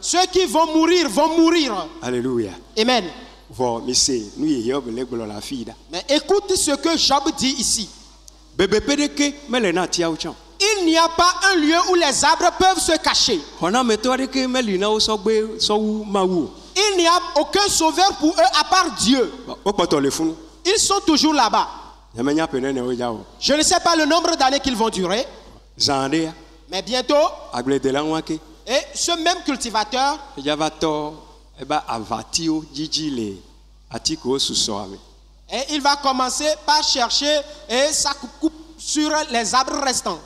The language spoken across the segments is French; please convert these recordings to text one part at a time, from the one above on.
Ceux qui vont mourir vont mourir. Alléluia. Amen. Mais écoute ce que Job dit ici. Il n'y a pas un lieu où les arbres peuvent se cacher. Il n'y a aucun sauveur pour eux à part Dieu. Ils sont toujours là-bas. Je ne sais pas le nombre d'années qu'ils vont durer. Mais bientôt, et ce même cultivateur, et il va commencer par chercher et sa coupe sur les arbres restants.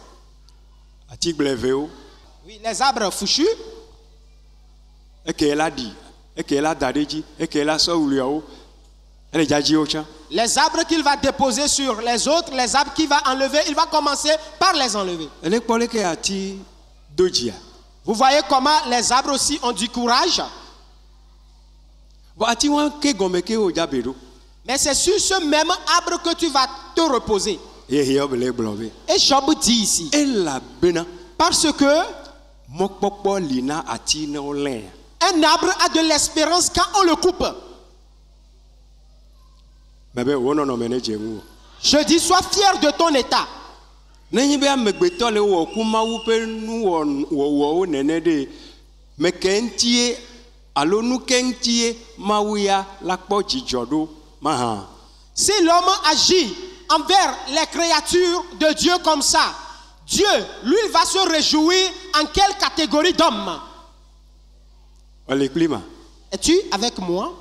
Oui, les arbres fouchus. Les arbres qu'il va déposer sur les autres, les arbres qu'il va enlever, il va commencer par les enlever. Vous voyez comment les arbres aussi ont du courage. Mais c'est sur ce même arbre que tu vas te reposer. Et Job dit ici, parce que un arbre a de l'espérance quand on le coupe. Je dis, sois fier de ton état. Si l'homme agit envers les créatures de Dieu comme ça, Dieu, lui, va se réjouir en quelle catégorie d'hommes? Es-tu avec moi?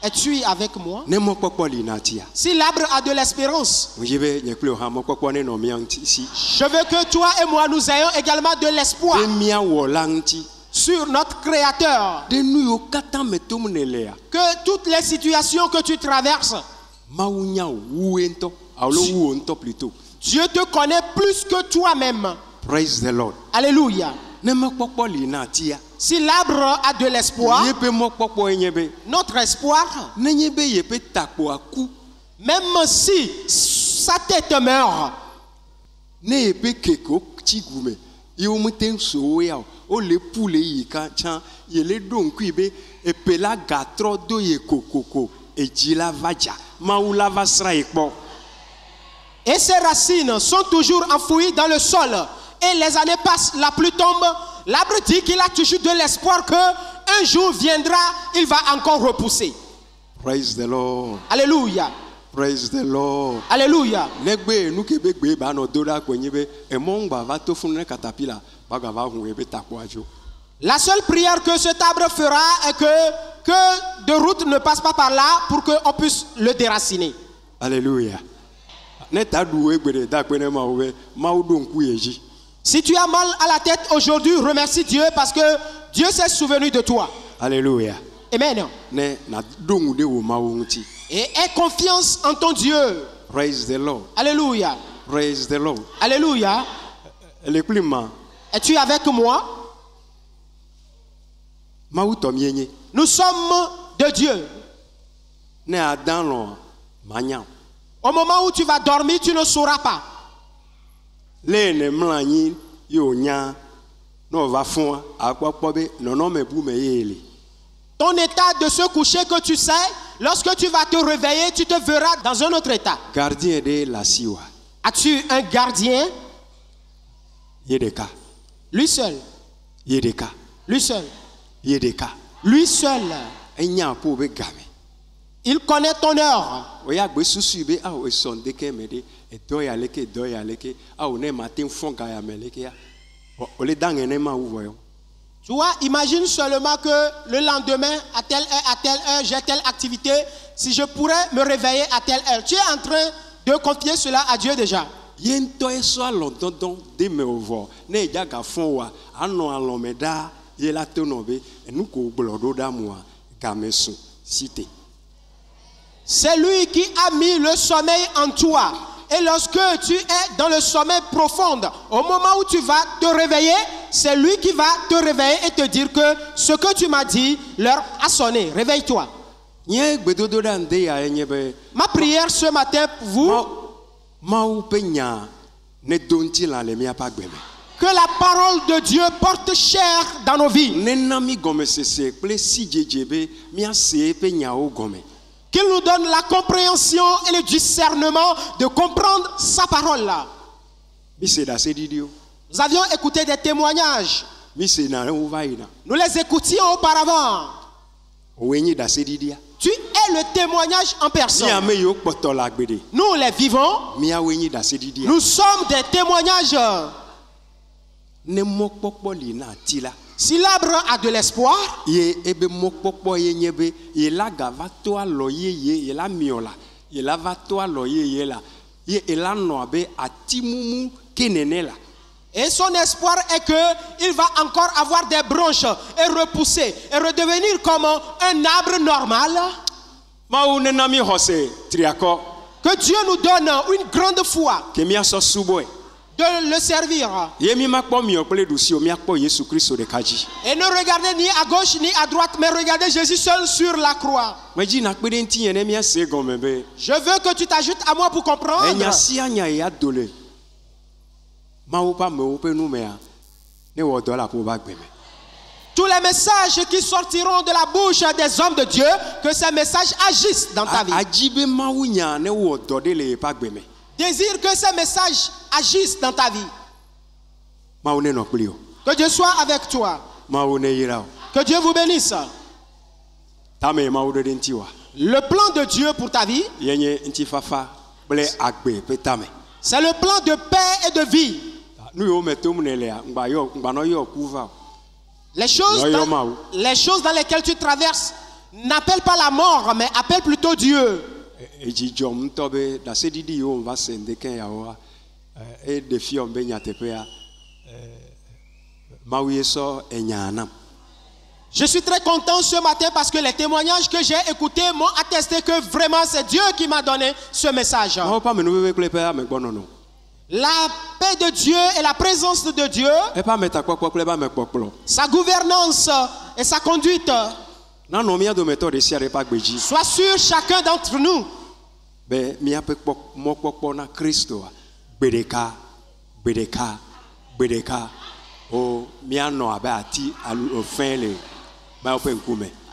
Es-tu avec moi? Si l'arbre a de l'espérance, je veux que toi et moi nous ayons également de l'espoir sur notre Créateur. Que toutes les situations que tu traverses, Dieu te connaît plus que toi-même. Praise the Lord. Alléluia. Si l'arbre a de l'espoir, notre espoir, même si sa tête meurt, et ses racines sont toujours enfouies dans le sol, et les années passent, la pluie tombe, l'arbre dit qu'il a toujours de l'espoir qu'un jour viendra, il va encore repousser. Praise the Lord. Alléluia. Praise the Lord. Alléluia. La seule prière que cet arbre fera est que de route ne passe pas par là pour qu'on puisse le déraciner. Alléluia. Si tu as mal à la tête aujourd'hui, remercie Dieu parce que Dieu s'est souvenu de toi. Alléluia. Amen. Et aie confiance en ton Dieu. Praise the Lord. Alléluia. Praise the Lord. Alléluia. Es-tu avec moi? Nous sommes de Dieu. Au moment où tu vas dormir, tu ne sauras pas. Ton état de se coucher que tu sais, lorsque tu vas te réveiller, tu te verras dans un autre état. Gardien de la siwa. As-tu un gardien? Lui seul. Lui seul. Lui seul. Il connaît ton heure. Tu vois, imagine seulement que le lendemain, à telle heure, j'ai telle activité. Si je pourrais me réveiller à telle heure. Tu es en train de confier cela à Dieu déjà. C'est lui qui a mis le sommeil en toi. Et lorsque tu es dans le sommeil profond, au moment où tu vas te réveiller, c'est lui qui va te réveiller et te dire que ce que tu m'as dit, l'heure a sonné. Réveille-toi. Ma prière ce matin pour vous, Que la parole de Dieu porte chair dans nos vies. Qu'il nous donne la compréhension et le discernement de comprendre sa parole là. Nous avions écouté des témoignages. Nous les écoutions auparavant. Tu es le témoignage en personne. Nous les vivons. Nous sommes des témoignages. Si l'arbre a de l'espoir, et son espoir est qu'il va encore avoir des branches et repousser et redevenir comme un arbre normal. Que Dieu nous donne une grande foi de le servir. Et ne regardez ni à gauche ni à droite, mais regardez Jésus seul sur la croix. Je veux que tu t'ajoutes à moi pour comprendre. Tous les messages qui sortiront de la bouche des hommes de Dieu, que ces messages agissent dans ta vie. Désire que ces messages agissent dans ta vie. Que Dieu soit avec toi. Que Dieu vous bénisse. Le plan de Dieu pour ta vie, c'est le plan de paix et de vie. Les choses dans lesquelles tu traverses n'appellent pas la mort, mais appellent plutôt Dieu. Je suis très content ce matin parce que les témoignages que j'ai écoutés m'ont attesté que vraiment c'est Dieu qui m'a donné ce message. La paix de Dieu et la présence de Dieu, sa gouvernance et sa conduite, soit sur chacun d'entre nous.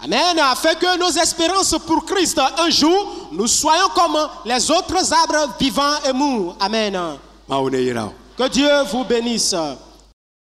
Amen. Afin que nos espérances pour Christ, un jour, nous soyons comme les autres arbres vivants et mous. Amen. Que Dieu vous bénisse.